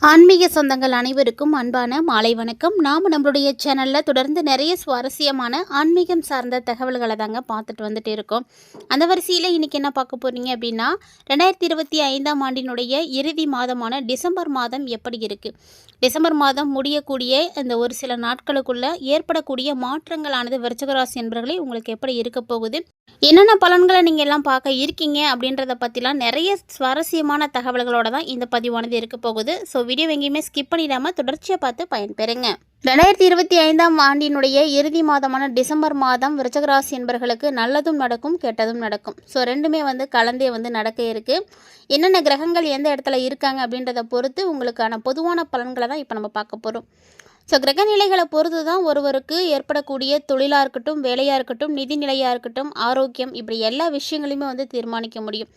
ஆன்மீக சொந்தங்கள் அனைவருக்கும் அன்பான மாலை வணக்கம். நாம் நம்மளுடைய சேனலில் தொடர்ந்து நிறைய சுவாரஸ்யமான ஆன்மீகம் சார்ந்த தகவல்களை தாங்க பார்த்துட்டு வந்துட்டு இருக்கோம். அந்த வரிசையில் இன்றைக்கி என்ன பார்க்க போகிறீங்க அப்படின்னா, 2025ஆம் ஆண்டினுடைய இறுதி மாதமான டிசம்பர் மாதம் எப்படி இருக்குது, டிசம்பர் மாதம் முடியக்கூடிய இந்த ஒரு சில நாட்களுக்குள்ளே ஏற்படக்கூடிய மாற்றங்களானது விருச்சிக ராசி என்பவர்களே உங்களுக்கு எப்படி இருக்க போகுது, என்னென்ன பலன்களை நீங்கள் எல்லாம் பார்க்க இருக்கீங்க அப்படின்றத பற்றிலாம் நிறைய சுவாரஸ்யமான தகவல்களோட தான் இந்த பதிவானது இருக்க போகுது. ஸோ வீடியோ எங்கேயுமே ஸ்கிப் பண்ணிடாமல் தொடர்ச்சியாக பார்த்து பயன்பெறுங்க. 2025ஆம் ஆண்டினுடைய இறுதி மாதமான டிசம்பர் மாதம் விருச்சிக ராசி என்பவர்களுக்கு நல்லதும் நடக்கும் கெட்டதும் நடக்கும். ஸோ ரெண்டுமே கலந்தே நடக்க இருக்குது. என்னென்ன கிரகங்கள் எந்த இடத்துல இருக்காங்க அப்படின்றத பொறுத்து உங்களுக்கான பொதுவான பலன்களை தான் இப்போ நம்ம பார்க்க போகிறோம். ஸோ கிரகநிலைகளை பொறுத்து தான் ஒருவருக்கு ஏற்படக்கூடிய தொழிலாக இருக்கட்டும், வேலையாக இருக்கட்டும், நிதி நிலையாக இருக்கட்டும், ஆரோக்கியம், இப்படி எல்லா விஷயங்களையுமே தீர்மானிக்க முடியும்.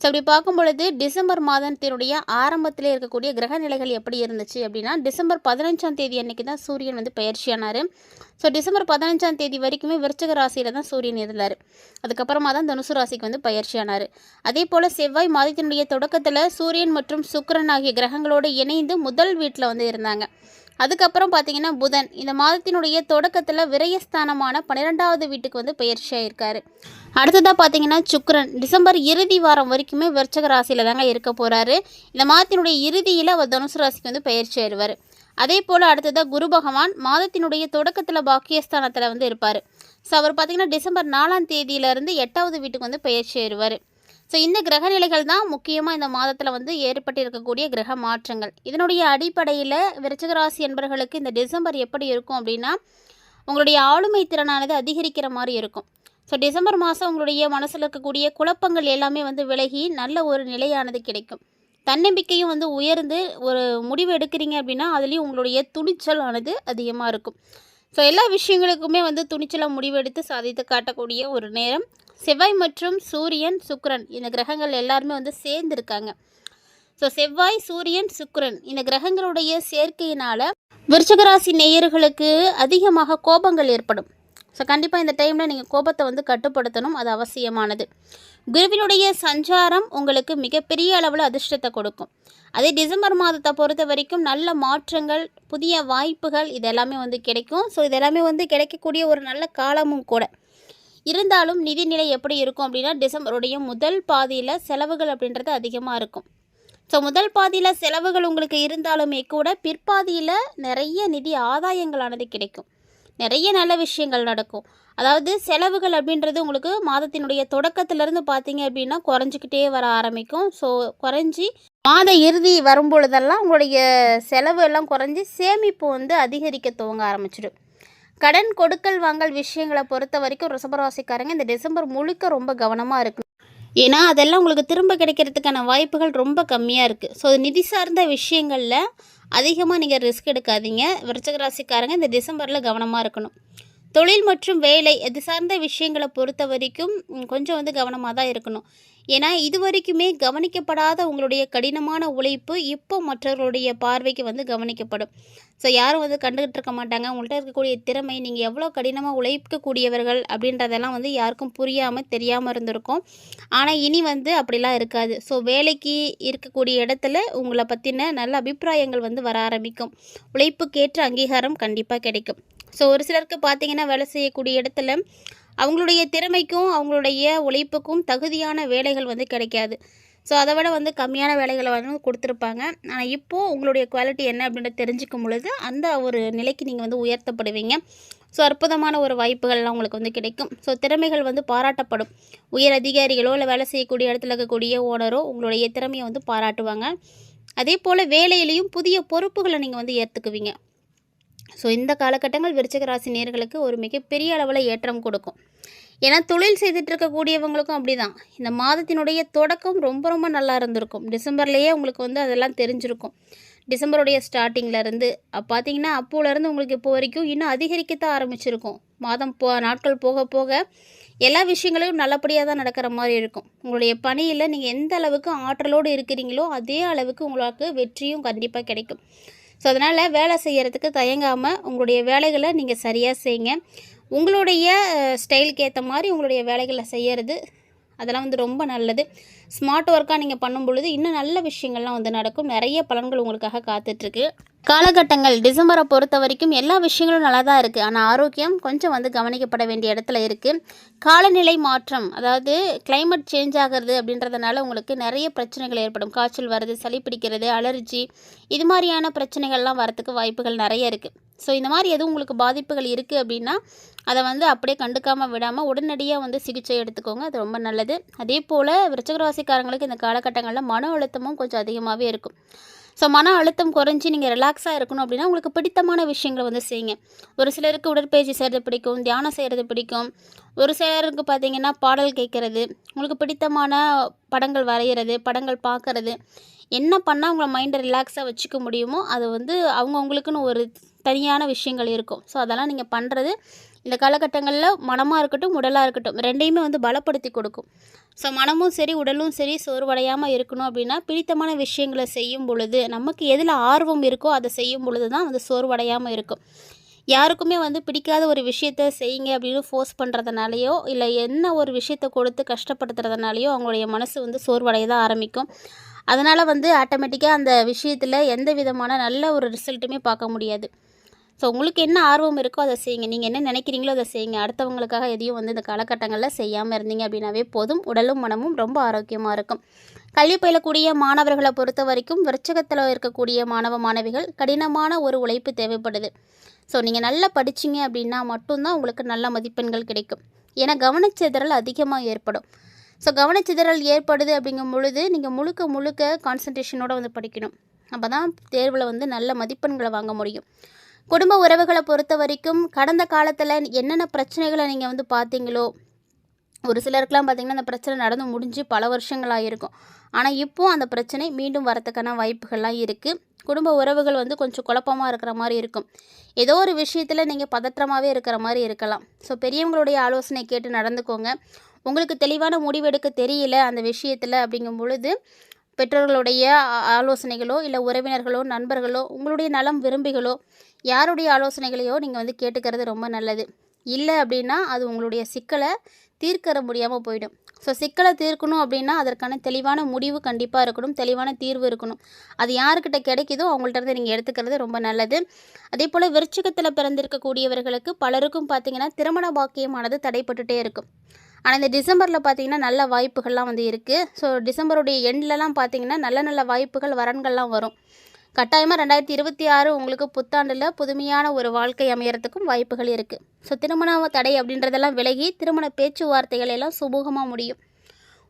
ஸோ அப்படி பார்க்கும் பொழுது டிசம்பர் மாதத்தினுடைய ஆரம்பத்தில் இருக்கக்கூடிய கிரகநிலைகள் எப்படி இருந்துச்சு அப்படின்னா, டிசம்பர் 15ஆம் தேதி அன்றைக்கி தான் சூரியன் பயிற்சியானார். ஸோ டிசம்பர் 15ஆம் தேதி வரைக்குமே விருச்சிக ராசியில் தான் சூரியன் இருந்தார். அதுக்கப்புறமா தான் தனுசு ராசிக்கு பயிற்சியானார். அதே போல் செவ்வாய் மாதத்தினுடைய தொடக்கத்தில் சூரியன் மற்றும் சுக்கிரன் ஆகிய கிரகங்களோடு இணைந்து முதல் வீட்டில் இருந்தாங்க. அதுக்கப்புறம் பார்த்திங்கன்னா புதன் இந்த மாதத்தினுடைய தொடக்கத்தில் விரயஸ்தானமான 12வது வீட்டுக்கு பயிற்சியாயிருக்காரு. அடுத்ததாக பார்த்திங்கன்னா சுக்கிரன் டிசம்பர் இறுதி வாரம் வரைக்குமே விருச்சிக ராசியில் தாங்க இருக்க போகிறாரு. இந்த மாதத்தினுடைய இறுதியில் அவர் தனுசு ராசிக்கு பயிற்சியாயிருவார். அதே போல் அடுத்ததாக குரு பகவான் மாதத்தினுடைய தொடக்கத்தில் பாக்கியஸ்தானத்தில் இருப்பார். ஸோ அவர் பார்த்திங்கன்னா டிசம்பர் 4ஆம் தேதியிலேருந்து 8வது வீட்டுக்கு பயிற்சியாயிருவார். ஸோ இந்த கிரகநிலைகள் தான் முக்கியமாக இந்த மாதத்தில் ஏற்பட்டிருக்கக்கூடிய கிரக மாற்றங்கள். இதனுடைய அடிப்படையில் விருச்சிக ராசி என்பவர்களுக்கு இந்த டிசம்பர் எப்படி இருக்கும் அப்படின்னா, உங்களுடைய ஆளுமை திறனானது அதிகரிக்கிற மாதிரி இருக்கும். ஸோ டிசம்பர் மாதம் உங்களுடைய மனசில் இருக்கக்கூடிய குழப்பங்கள் எல்லாமே விலகி நல்ல ஒரு நிலையானது கிடைக்கும். தன்னம்பிக்கையும் உயர்ந்து ஒரு முடிவு எடுக்கிறீங்க அப்படின்னா அதுலேயும் உங்களுடைய துணிச்சல் ஆனது அதிகமாக இருக்கும். ஸோ எல்லா விஷயங்களுக்குமே துணிச்சலாக முடிவெடுத்து சாதித்து காட்டக்கூடிய ஒரு நேரம். செவ்வாய் மற்றும் சூரியன் சுக்கிரன் இந்த கிரகங்கள் எல்லாருமே சேர்ந்துருக்காங்க. ஸோ செவ்வாய் சூரியன் சுக்கிரன் இந்த கிரகங்களுடைய சேர்க்கையினால் விருச்சிக ராசி நேயர்களுக்கு அதிகமாக கோபங்கள் ஏற்படும். ஸோ கண்டிப்பாக இந்த டைமில் நீங்கள் கோபத்தை கட்டுப்படுத்தணும், அது அவசியமானது. குருவினுடைய சஞ்சாரம் உங்களுக்கு மிகப்பெரிய அளவில் அதிர்ஷ்டத்தை கொடுக்கும். அதே டிசம்பர் மாதத்தை பொறுத்த வரைக்கும் நல்ல மாற்றங்கள், புதிய வாய்ப்புகள் இதெல்லாமே கிடைக்கும். ஸோ இதெல்லாமே கிடைக்கக்கூடிய ஒரு நல்ல காலமும் கூட. இருந்தாலும் நிதிநிலை எப்படி இருக்கும் அப்படின்னா, டிசம்பருடைய முதல் பாதியில் செலவுகள் அப்படின்றது அதிகமாக இருக்கும். ஸோ முதல் பாதியில் செலவுகள் உங்களுக்கு இருந்தாலுமே கூட பிற்பாதியில் நிறைய நிதி ஆதாயங்களானது கிடைக்கும். நிறைய நல்ல விஷயங்கள் நடக்கும். அதாவது செலவுகள் அப்படின்றது உங்களுக்கு மாதத்தினுடைய தொடக்கத்திலேருந்து பார்த்தீங்க அப்படின்னா குறைஞ்சிக்கிட்டே வர ஆரம்பிக்கும். ஸோ குறைஞ்சி மாத இறுதி வரும்பொழுதெல்லாம் உங்களுடைய செலவு எல்லாம் குறைஞ்சி சேமிப்பு அதிகரிக்க துவங்க ஆரம்பிச்சிடும். கடன் கொடுக்கல் வாங்கல் விஷயங்களை பொறுத்த வரைக்கும் ரிஷபராசிக்காரங்க இந்த டிசம்பர் முழுக்க ரொம்ப கவனமாக இருக்கணும். ஏன்னா அதெல்லாம் உங்களுக்கு திரும்ப கிடைக்கிறதுக்கான வாய்ப்புகள் ரொம்ப கம்மியாக இருக்குது. ஸோ நிதி சார்ந்த விஷயங்களில் அதிகமாக நீங்கள் ரிஸ்க் எடுக்காதீங்க. விருச்சிக ராசிக்காரங்க இந்த டிசம்பரில் கவனமாக இருக்கணும். தொழில் மற்றும் வேலை இது சார்ந்த விஷயங்களை பொறுத்த வரைக்கும் கொஞ்சம் கவனமாக தான் இருக்கணும். ஏன்னா இது வரைக்குமே கவனிக்கப்படாத உங்களுடைய கடினமான உழைப்பு இப்போ மற்றவர்களுடைய பார்வைக்கு கவனிக்கப்படும். ஸோ யாரும் கண்டுகிட்டு இருக்க மாட்டாங்க. உங்கள்கிட்ட இருக்கக்கூடிய திறமை, நீங்கள் எவ்வளோ கடினமாக உழைக்கக்கூடியவர்கள் அப்படின்றதெல்லாம் யாருக்கும் புரியாமல் தெரியாமல் இருந்திருக்கும். ஆனால் இனி அப்படிலாம் இருக்காது. ஸோ வேலைக்கு இருக்கக்கூடிய இடத்துல உங்களை பற்றின நல்ல அபிப்பிராயங்கள் வர ஆரம்பிக்கும். உழைப்புக்கேற்ற அங்கீகாரம் கண்டிப்பாக கிடைக்கும். ஸோ ஒரு சிலருக்கு பார்த்திங்கன்னா வேலை செய்யக்கூடிய இடத்துல அவங்களுடைய திறமைக்கும் அவங்களுடைய உழைப்புக்கும் தகுதியான வேலைகள் கிடைக்காது. ஸோ அதை விட கம்மியான வேலைகளை கொடுத்துருப்பாங்க. ஆனால் இப்போது உங்களுடைய குவாலிட்டி என்ன அப்படின்றத தெரிஞ்சுக்கும் பொழுது அந்த ஒரு நிலைக்கு நீங்கள் உயர்த்தப்படுவீங்க. ஸோ அற்புதமான ஒரு வாய்ப்புகள்லாம் உங்களுக்கு கிடைக்கும். ஸோ திறமைகள் பாராட்டப்படும். உயர் அதிகாரிகளோ இல்லை வேலை செய்யக்கூடிய இடத்துல இருக்கக்கூடிய ஓனரோ உங்களுடைய திறமையை பாராட்டுவாங்க. அதே போல் வேலையிலையும் புதிய பொறுப்புகளை நீங்கள் ஏற்றுக்குவீங்க. ஸோ இந்த காலகட்டங்கள் விருச்சிக ராசி நேயர்களுக்கு ஒரு மிகப்பெரிய அளவில் ஏற்றம் கொடுக்கும். ஏன்னா தொழில் செய்துட்டு இருக்கக்கூடியவங்களுக்கும் அப்படி தான் இந்த மாதத்தினுடைய தொடக்கம் ரொம்ப ரொம்ப நல்லா இருந்திருக்கும். டிசம்பர்லேயே உங்களுக்கு அதெல்லாம் தெரிஞ்சிருக்கும். டிசம்பருடைய ஸ்டார்டிங்கிலேருந்து பார்த்தீங்கன்னா அப்போலேருந்து உங்களுக்கு இப்போ வரைக்கும் இன்னும் அதிகரிக்கத்தான் ஆரம்பிச்சிருக்கும். மாதம் நாட்கள் போக போக எல்லா விஷயங்களும் நல்லபடியாக தான் நடக்கிற மாதிரி இருக்கும். உங்களுடைய பணியில் நீங்கள் எந்த அளவுக்கு ஆற்றலோடு இருக்கிறீங்களோ அதே அளவுக்கு உங்களுக்கு வெற்றியும் கண்டிப்பாக கிடைக்கும். ஸோ அதனால் வேலை செய்கிறதுக்கு தயங்காமல் உங்களுடைய வேலைகளை நீங்கள் சரியாக செய்யுங்க. உங்களுடைய ஸ்டைலுக்கு ஏற்ற மாதிரி உங்களுடைய வேலைகளை செய்கிறது அதெல்லாம் வந்து ரொம்ப நல்லது. ஸ்மார்ட் ஒர்க்காக நீங்கள் பண்ணும் பொழுது இன்னும் நல்ல விஷயங்கள்லாம் வந்து நடக்கும். நிறைய பலன்கள் உங்களுக்காக காத்துட்ருக்கு. காலகட்டங்கள் டிசம்பரை பொறுத்த வரைக்கும் எல்லா விஷயங்களும் நல்லா தான் இருக்குது. ஆனால் ஆரோக்கியம் கொஞ்சம் வந்து கவனிக்கப்பட வேண்டிய இடத்துல இருக்குது. காலநிலை மாற்றம், அதாவது கிளைமேட் சேஞ்ச் ஆகிறது அப்படின்றதுனால உங்களுக்கு நிறைய பிரச்சனைகள் ஏற்படும். காய்ச்சல் வருது, சளி பிடிக்கிறது, அலர்ஜி, இது மாதிரியான பிரச்சனைகள்லாம் வரத்துக்கு வாய்ப்புகள் நிறைய இருக்குது. ஸோ இந்த மாதிரி எதுவும் உங்களுக்கு பாதிப்புகள் இருக்குது அப்படின்னா அதை வந்து அப்படியே கண்டுக்காமல் விடாமல் உடனடியாக வந்து சிகிச்சை எடுத்துக்கோங்க. அது ரொம்ப நல்லது. அதே போல் விருச்சிக ராசிக்காரங்களுக்கு இந்த காலகட்டங்களில் மன அழுத்தமும் கொஞ்சம் அதிகமாகவே இருக்கும். ஸோ மன அழுத்தம் குறைஞ்சி நீங்கள் ரிலாக்ஸாக இருக்கணும் அப்படின்னா உங்களுக்கு பிடித்தமான விஷயங்களை வந்து செய்யுங்க. ஒரு சிலருக்கு உடற்பயிற்சி செய்கிறது பிடிக்கும், தியானம் செய்கிறது பிடிக்கும். ஒரு சிலருக்கு பார்த்திங்கன்னா பாடல் கேட்குறது, உங்களுக்கு பிடித்தமான படங்கள் வரைகிறது, படங்கள் பார்க்குறது, என்ன பண்ணால் உங்களை மைண்டை ரிலாக்ஸாக வச்சுக்க முடியுமோ அது வந்து அவங்கவுங்களுக்குன்னு ஒரு தனியான விஷயங்கள் இருக்கும். ஸோ அதெல்லாம் நீங்கள் பண்ணுறது இந்த காலகட்டங்களில் மனமாக இருக்கட்டும், உடலாக இருக்கட்டும், ரெண்டையுமே வந்து பலப்படுத்தி கொடுக்கும். ஸோ மனமும் சரி, உடலும் சரி சோர்வடையாமல் இருக்கணும் அப்படின்னா பிடித்தமான விஷயங்களை செய்யும் பொழுது, நமக்கு எதில் ஆர்வம் இருக்கோ அதை செய்யும் பொழுது தான் வந்து சோர்வடையாமல் இருக்கும். யாருக்குமே வந்து பிடிக்காத ஒரு விஷயத்த செய்யுங்க அப்படின்னு ஃபோர்ஸ் பண்ணுறதுனாலையோ, இல்லை என்ன ஒரு விஷயத்தை கொடுத்து கஷ்டப்படுத்துறதுனாலையோ அவங்களுடைய மனசு வந்து சோர்வடைய தான் ஆரம்பிக்கும். அதனால் வந்து ஆட்டோமேட்டிக்காக அந்த விஷயத்தில் எந்த விதமான நல்ல ஒரு ரிசல்ட்டுமே பார்க்க முடியாது. ஸோ உங்களுக்கு என்ன ஆர்வம் இருக்கோ அதை செய்யுங்க. நீங்கள் என்ன நினைக்கிறீங்களோ அதை செய்யுங்க. அடுத்தவங்களுக்காக எதையும் வந்து இந்த காலகட்டங்களில் செய்யாமல் இருந்தீங்க அப்படின்னாவே போதும். உடலும் மனமும் ரொம்ப ஆரோக்கியமாக இருக்கும். கல்வி பயிலக்கூடிய மாணவர்களை பொறுத்த வரைக்கும் விருச்சிகத்தில் இருக்கக்கூடிய மாணவ மாணவிகள் கடினமான ஒரு உழைப்பு தேவைப்படுது. ஸோ நீங்கள் நல்லா படிச்சிங்க அப்படின்னா மட்டும்தான் உங்களுக்கு நல்ல மதிப்பெண்கள் கிடைக்கும். ஏன்னா கவனச்சிதறல் அதிகமாக ஏற்படும். ஸோ கவனச்சிதறல் ஏற்படுது அப்படிங்கும் பொழுது நீங்கள் முழுக்க முழுக்க கான்சன்ட்ரேஷனோடு வந்து படிக்கணும். அப்போ தான் தேர்வில் வந்து நல்ல மதிப்பெண்களை வாங்க முடியும். குடும்ப உறவுகளை பொறுத்த வரைக்கும் கடந்த காலத்தில் என்னென்ன பிரச்சனைகளை நீங்கள் வந்து பார்த்தீங்களோ, ஒரு சிலருக்குலாம் பார்த்திங்கன்னா அந்த பிரச்சனை நடந்து முடிஞ்சு பல வருஷங்களாக இருக்கும். ஆனால் இப்போது அந்த பிரச்சனை மீண்டும் வரத்துக்கான வாய்ப்புகள்லாம் இருக்குது. குடும்ப உறவுகள் வந்து கொஞ்சம் குழப்பமாக இருக்கிற மாதிரி இருக்கும். ஏதோ ஒரு விஷயத்தில் நீங்கள் பதற்றமாகவே இருக்கிற மாதிரி இருக்கலாம். ஸோ பெரியவங்களுடைய ஆலோசனை கேட்டு நடந்துக்கோங்க. உங்களுக்கு தெளிவான முடிவெடுக்க தெரியல அந்த விஷயத்தில் அப்படிங்கும் பொழுது பெற்றோர்களுடைய ஆலோசனைகளோ, இல்லை உறவினர்களோ, நண்பர்களோ, உங்களுடைய நலம் விரும்பிகளோ, யாருடைய ஆலோசனைகளையோ நீங்கள் வந்து கேட்டுக்கிறது ரொம்ப நல்லது. இல்லை அப்படின்னா அது உங்களுடைய சிக்கலை தீர்க்க முடியாமல் போயிடும். ஸோ சிக்கலை தீர்க்கணும் அப்படின்னா அதற்கான தெளிவான முடிவு கண்டிப்பாக இருக்கணும், தெளிவான தீர்வு இருக்கணும். அது யாருக்கிட்ட கிடைக்குதோ அவங்கள்ட்ட நீங்கள் எடுத்துக்கிறது ரொம்ப நல்லது. அதே போல் விருச்சிகத்தில் பிறந்திருக்கக்கூடியவர்களுக்கு பலருக்கும் பார்த்திங்கன்னா திருமண பாக்கியமானது தடைப்பட்டுகிட்டே இருக்கும். ஆனால் இந்த டிசம்பரில் பார்த்திங்கன்னா நல்ல வாய்ப்புகள்லாம் வந்து இருக்குது. ஸோ டிசம்பருடைய எண்ட்லலாம் பார்த்திங்கன்னா நல்ல நல்ல வாய்ப்புகள், வரன்கள்லாம் வரும். கட்டாயமாக 2026 உங்களுக்கு புத்தாண்டில் புதுமையான ஒரு வாழ்க்கை அமையறதுக்கும் வாய்ப்புகள் இருக்குது. ஸோ திருமண தடை அப்படின்றதெல்லாம் விலகி திருமண பேச்சுவார்த்தைகள் எல்லாம் சுமூகமாக முடியும்.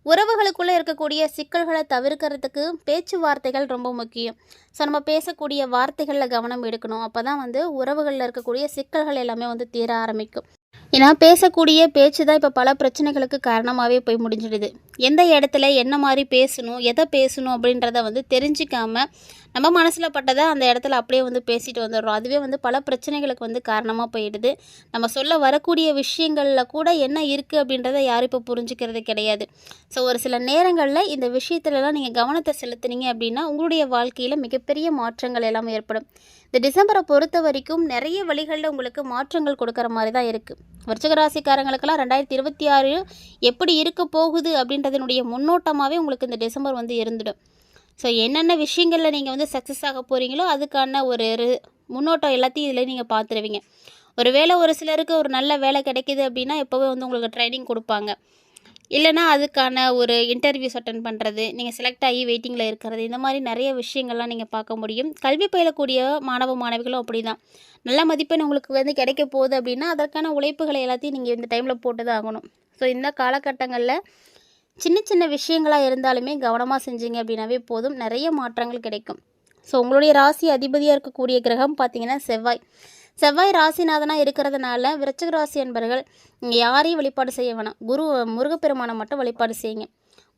உறவுகளுக்குள்ளே இருக்கக்கூடிய சிக்கல்களை தவிர்க்கிறதுக்கு பேச்சுவார்த்தைகள் ரொம்ப முக்கியம். ஸோ நம்ம பேசக்கூடிய வார்த்தைகளில் கவனம் எடுக்கணும். அப்போ தான் வந்து உறவுகளில் இருக்கக்கூடிய சிக்கல்கள் எல்லாமே வந்து தீர ஆரம்பிக்கும். ஏன்னா பேசக்கூடிய பேச்சு தான் இப்போ பல பிரச்சனைகளுக்கு காரணமாகவே போய் முடிஞ்சிடுது. எந்த இடத்துல என்ன மாதிரி பேசணும், எதை பேசணும் அப்படின்றத வந்து தெரிஞ்சிக்காமல் நம்ம மனசில் பட்டதை அந்த இடத்துல அப்படியே வந்து பேசிட்டு வந்துடுறோம். அதுவே வந்து பல பிரச்சனைகளுக்கு வந்து காரணமாக போயிடுது. நம்ம சொல்ல வரக்கூடிய விஷயங்களில் கூட என்ன இருக்குது அப்படின்றத யாரும் இப்போ புரிஞ்சுக்கிறது கிடையாது. ஸோ ஒரு சில நேரங்களில் இந்த விஷயத்துலலாம் நீங்கள் கவனத்தை செலுத்துனீங்க அப்படின்னா உங்களுடைய வாழ்க்கையில் மிகப்பெரிய மாற்றங்கள் எல்லாம் ஏற்படும். இந்த டிசம்பரை பொறுத்த வரைக்கும் நிறைய வழிகளில் உங்களுக்கு மாற்றங்கள் கொடுக்குற மாதிரி தான் இருக்குது. விருச்சிக ராசிக்காரங்களுக்கெல்லாம் 2026 எப்படி இருக்க போகுது அப்படின்றதனுடைய முன்னோட்டமாகவே உங்களுக்கு இந்த டிசம்பர் வந்து இருந்துடும். ஸோ என்னென்ன விஷயங்களில் நீங்கள் வந்து சக்ஸஸ் ஆக போகிறீங்களோ அதுக்கான ஒரு முன்னோட்டம் எல்லாத்தையும் இதில் நீங்கள் பார்த்துருவீங்க. ஒரு வேளை ஒரு சிலருக்கு ஒரு நல்ல வேலை கிடைக்கிது அப்படின்னா இப்போவே வந்து உங்களுக்கு ட்ரைனிங் கொடுப்பாங்க. இல்லைனா அதுக்கான ஒரு இன்டர்வியூஸ் அட்டன் பண்ணுறது, நீங்கள் செலக்ட் ஆகி வெயிட்டிங்கில் இருக்கிறது, இந்த மாதிரி நிறைய விஷயங்கள்லாம் நீங்கள் பார்க்க முடியும். கல்வி பயிலக்கூடிய மாணவ மாணவிகளும் அப்படி தான். நல்ல மதிப்பெண் உங்களுக்கு வந்து கிடைக்க போகுது அப்படின்னா அதற்கான உழைப்புகளை எல்லாத்தையும் நீங்கள் இந்த டைமில் போட்டு தான் ஆகணும். ஸோ இந்த காலகட்டங்களில் சின்ன சின்ன விஷயங்களாக இருந்தாலுமே கவனமாக செஞ்சீங்க அப்படின்னாவே போதும், நிறைய மாற்றங்கள் கிடைக்கும். ஸோ உங்களுடைய ராசி அதிபதியாக இருக்கக்கூடிய கிரகம் பார்த்திங்கன்னா செவ்வாய் ராசிநாதனாக இருக்கிறதுனால விருச்சிக ராசி என்பவர்கள் நீங்கள் யாரையும் வழிபாடு செய்ய வேணாம். முருகப்பெருமானை மட்டும் வழிபாடு செய்யுங்க.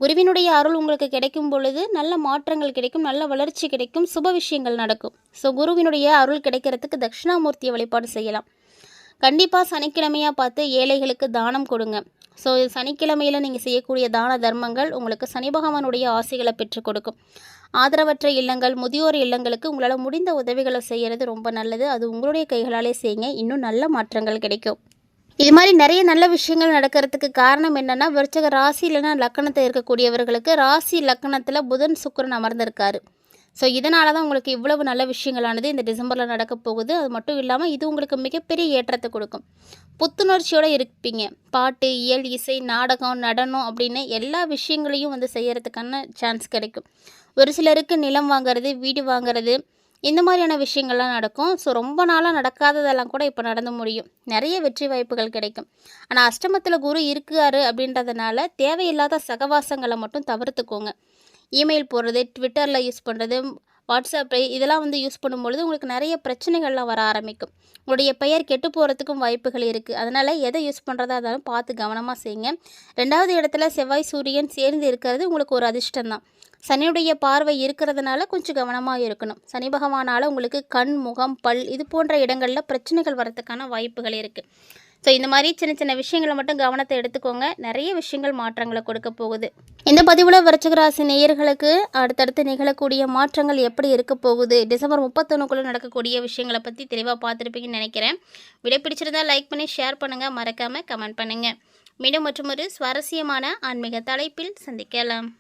குருவினுடைய அருள் உங்களுக்கு கிடைக்கும் பொழுது நல்ல மாற்றங்கள் கிடைக்கும், நல்ல வளர்ச்சி கிடைக்கும், சுப விஷயங்கள் நடக்கும். ஸோ குருவினுடைய அருள் கிடைக்கிறதுக்கு தட்சிணாமூர்த்தியை வழிபாடு செய்யலாம். கண்டிப்பாக சனிக்கிழமையாக பார்த்து ஏழைகளுக்கு தானம் கொடுங்க. ஸோ சனிக்கிழமையில் நீங்கள் செய்யக்கூடிய தான தர்மங்கள் உங்களுக்கு சனி பகவானுடைய ஆசைகளை பெற்றுக் கொடுக்கும். ஆதரவற்ற இல்லங்கள், முதியோர் இல்லங்களுக்கு உங்களால் முடிந்த உதவிகளை செய்கிறது ரொம்ப நல்லது. அது உங்களுடைய கைகளாலே செய்யுங்க, இன்னும் நல்ல மாற்றங்கள் கிடைக்கும். இது மாதிரி நிறைய நல்ல விஷயங்கள் நடக்கிறதுக்கு காரணம் என்னென்னா, விருச்சக ராசி இல்லைன்னா லக்கணத்தை இருக்கக்கூடியவர்களுக்கு ராசி லக்கணத்தில் புதன் சுக்கிரன் அமர்ந்திருக்காரு. ஸோ இதனால தான் உங்களுக்கு இவ்வளவு நல்ல விஷயங்களானது இந்த டிசம்பரில் நடக்க போகுது. அது மட்டும் இல்லாமல் இது உங்களுக்கு மிகப்பெரிய ஏற்றத்தை கொடுக்கும். புத்துணர்ச்சியோடு இருப்பீங்க. பாட்டு, இயல், இசை, நாடகம், நடனம் அப்படின்னு எல்லா விஷயங்களையும் வந்து செய்கிறதுக்கான சான்ஸ் கிடைக்கும். ஒரு சிலருக்கு நிலம் வாங்கிறது, வீடு வாங்கிறது, இந்த மாதிரியான விஷயங்கள்லாம் நடக்கும். ஸோ ரொம்ப நாளாக நடக்காததெல்லாம் கூட இப்போ நடந்து முடியும். நிறைய வெற்றி வாய்ப்புகள் கிடைக்கும். ஆனால் அஷ்டமத்தில் குரு இருக்காரு அப்படின்றதுனால தேவையில்லாத சகவாசங்களை மட்டும் தவிர்த்துக்கோங்க. இமெயில் போடுறது, ட்விட்டரில் யூஸ் பண்ணுறது, வாட்ஸ்அப்பு இதெல்லாம் வந்து யூஸ் பண்ணும்பொழுது உங்களுக்கு நிறைய பிரச்சனைகள்லாம் வர ஆரம்பிக்கும். உங்களுடைய பெயர் கெட்டு போகிறதுக்கும் வாய்ப்புகள் இருக்குது. அதனால் எதை யூஸ் பண்ணுறதா இருந்தாலும் பார்த்து கவனமாக செய்யுங்க. 2வது இடத்துல செவ்வாய் சூரியன் சேர்ந்து இருக்கிறது உங்களுக்கு ஒரு அதிர்ஷ்டம்தான். சனியுடைய பார்வை இருக்கிறதுனால கொஞ்சம் கவனமாக இருக்கணும். சனி பகவானால் உங்களுக்கு கண், முகம், பல் இது போன்ற இடங்களில் பிரச்சனைகள் வரதுக்கான வாய்ப்புகள் இருக்குது. ஸோ இந்த மாதிரி சின்ன சின்ன விஷயங்களை மட்டும் கவனத்தை எடுத்துக்கோங்க. நிறைய விஷயங்கள் மாற்றங்களை கொடுக்க போகுது. இந்த பதிவில் விருச்சிக ராசி நேயர்களுக்கு அடுத்தடுத்து நிகழக்கூடிய மாற்றங்கள் எப்படி இருக்க போகுது, டிசம்பர் 31க்குள்ளே நடக்கக்கூடிய விஷயங்களை பற்றி தெளிவாக பார்த்துருப்பீங்கன்னு நினைக்கிறேன். வீடியோ பிடிச்சிருந்தால் லைக் பண்ணி ஷேர் பண்ணுங்கள், மறக்காமல் கமெண்ட் பண்ணுங்கள். மீண்டும் மற்றொரு சுவாரஸ்யமான ஆன்மீக தலைப்பில் சந்திக்கலாம்.